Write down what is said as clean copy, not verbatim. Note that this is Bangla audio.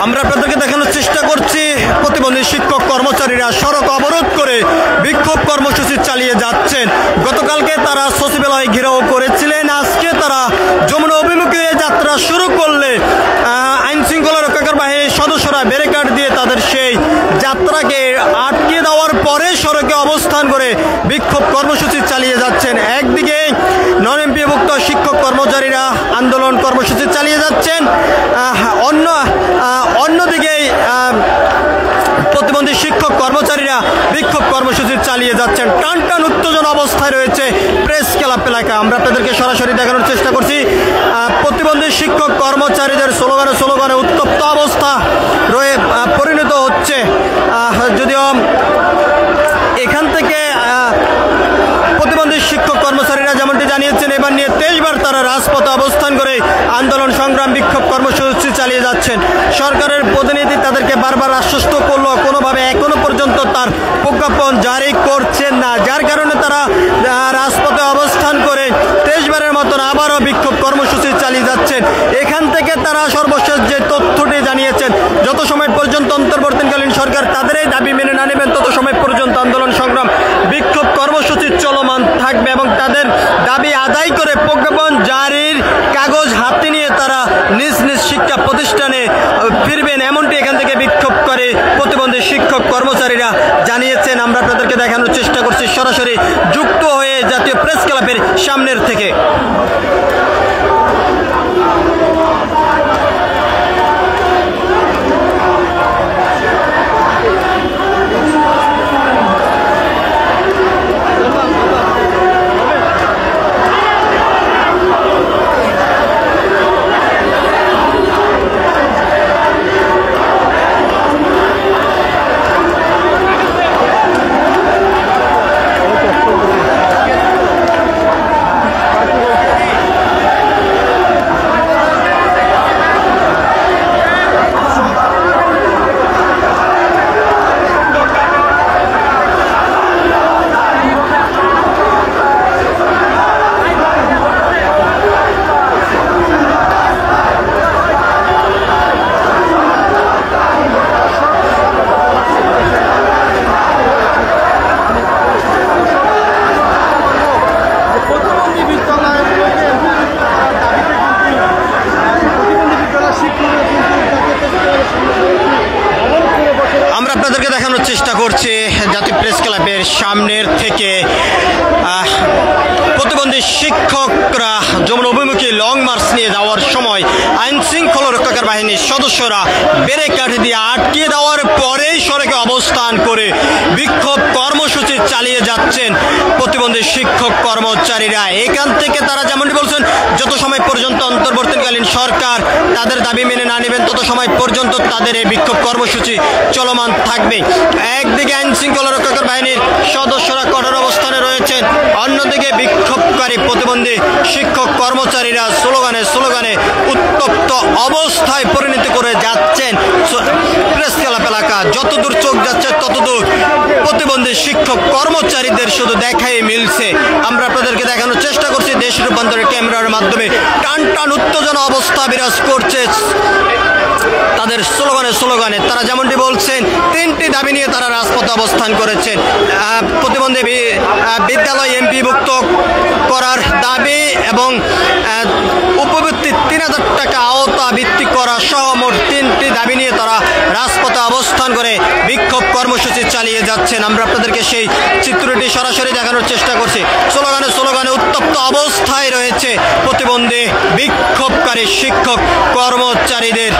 আমরা আপনাদেরকে দেখানোর চেষ্টা করছি প্রতিবন্ধী শিক্ষক কর্মচারীরা সড়ক অবরোধ করে বিক্ষোভ কর্মসূচি চালিয়ে যাচ্ছেন। গতকালকে তারা সচিবালয় ঘেরাও করেছিলেন, আজকে তারা যমুনা অভিমুখে যাত্রা শুরু করলে আইন শৃঙ্খলা রক্ষাকারী বাহিনীর সদস্যরা ব্যারিকেড দিয়ে তাদের সেই যাত্রাকে আটকে দেওয়ার পরে সড়কে অবস্থান করে বিক্ষোভ কর্মসূচি চালিয়ে যাচ্ছেন। একদিকে নন এমপিভুক্ত শিক্ষক কর্মচারীরা আন্দোলন কর্মসূচি চালিয়ে যাচ্ছেন, অন্যদিকে প্রতিবন্ধী শিক্ষক কর্মচারীরা বিক্ষোভ কর্মসূচি চালিয়ে যাচ্ছেন। টান উত্তেজনা অবস্থায় রয়েছে প্রেস ক্লাব এলাকা। আমরা আপনাদেরকে সরাসরি দেখানোর চেষ্টা করছি। প্রতিবন্ধী শিক্ষক কর্মচারীদের স্লোগানে উত্তপ্ত অবস্থা পরিণত হচ্ছে। যদিও এখান থেকে প্রতিবন্ধী শিক্ষক কর্মচারীরা যেমনটি জানিয়েছেন, এবার নিয়ে 23 বার তারা রাজপথে অবস্থান করে আন্দোলন সংগ্রাম বিক্ষোভ কর্মসূচি চালিয়ে যাচ্ছেন। সরকারের প্রতিনিধি তাদেরকে বারবার আশ্বস্ত করলেও কোনোভাবে এখনো পর্যন্ত তার প্রজ্ঞাপন জারি করছেন না, যার কারণে তারা রাজপথে অবস্থান করে 23 বারের মতন আবারও বিক্ষোভ কর্মসূচি চালিয়ে যাচ্ছেন। এখান থেকে তারা সর্বশেষ যে তথ্যটি জানিয়েছেন, যত সময় পর্যন্ত অন্তর্বর্তীকালীন সরকার তাদের এই দাবি মেনে না নেবেন তত সময় পর্যন্ত আন্দোলন সংগ্রাম বিক্ষোভ কর্মসূচি চলমান থাকবে এবং তাদের দাবি আদায় করে প্রজ্ঞাপন জারির কাগজ হাতে নিয়ে তারা নিজ নিজ শিক্ষা প্রতিষ্ঠানে ফিরবেন, এমনটি এখান থেকে বিক্ষোভ করে প্রতিবন্ধী শিক্ষক কর্মচারীরা জানিয়েছেন। আমরা আপনাদেরকে দেখানোর চেষ্টা করছি সরাসরি যুক্ত হয়ে জাতীয় প্রেস ক্লাবের সামনের থেকে। চেষ্টা করছে জাতীয় প্রেস ক্লাবের সামনের থেকে। প্রতিবন্ধী শিক্ষকরা যমুনা অভিমুখী লং মার্চ নিয়ে যাওয়ার সময় আইন শৃঙ্খলা রক্ষাকারী বাহিনীর সদস্যরা ব্যারিকেড দিয়ে আটকে দেওয়ার পরেই সড়কে অবস্থান করে বিক্ষোভ কর্মসূচি চালিয়ে যাচ্ছেন প্রতিবন্ধী শিক্ষক কর্মচারীরা। এখান থেকে তারা যেমনটি বলছেন, যত সময় পর্যন্ত অন্তর্বর্তীকালীন সরকার তাদের দাবি মেনে না নেবেন তত সময় পর্যন্ত তাদের এই বিক্ষোভ কর্মসূচি চলমান থাকবে। একদিকে আইন শৃঙ্খলা রক্ষাকারী বাহিনীর সদস্যরা কঠোর অবস্থানে রয়েছেন, অন্যদিকে বিক্ষোভকারী প্রতিবন্ধী শিক্ষক কর্মচারীরা স্লোগানে উত্তপ্ত অবস্থায় পরিণত করে যাচ্ছেন প্রেস ক্লাব এলাকা। যতদূর চোখ যাচ্ছে ততদূর প্রতিবন্ধী শিক্ষক কর্মচারীদের শুধু দেখাই মিলছে। আমরা আপনাদেরকে দেখানোর চেষ্টা করছি দেশ রূপান্তরের ক্যামেরার মাধ্যমে। টান উত্তেজনা অবস্থা বিরাজ করছে তাদের স্লোগানে। তারা যেমনটি বলছেন, 3টি দাবি নিয়ে তারা রাজপথে অবস্থান করেছেন। প্রতিবন্ধী বিদ্যালয় এমপিভুক্ত করার দাবি এবং উপবৃত্তি 3000 টাকা আওতা ভিত্তি করা সহ মোট 3টি দাবি নিয়ে তারা রাজপথে অবস্থান করে বিক্ষোভ কর্মসূচি চালিয়ে যাচ্ছেন। আমরা আপনাদেরকে সেই চিত্রটি সরাসরি দেখানোর চেষ্টা করছি। স্লোগানে উত্তপ্ত অবস্থায় রয়েছে প্রতিবন্ধী বিক্ষোভকারী শিক্ষক কর্মচারীদের।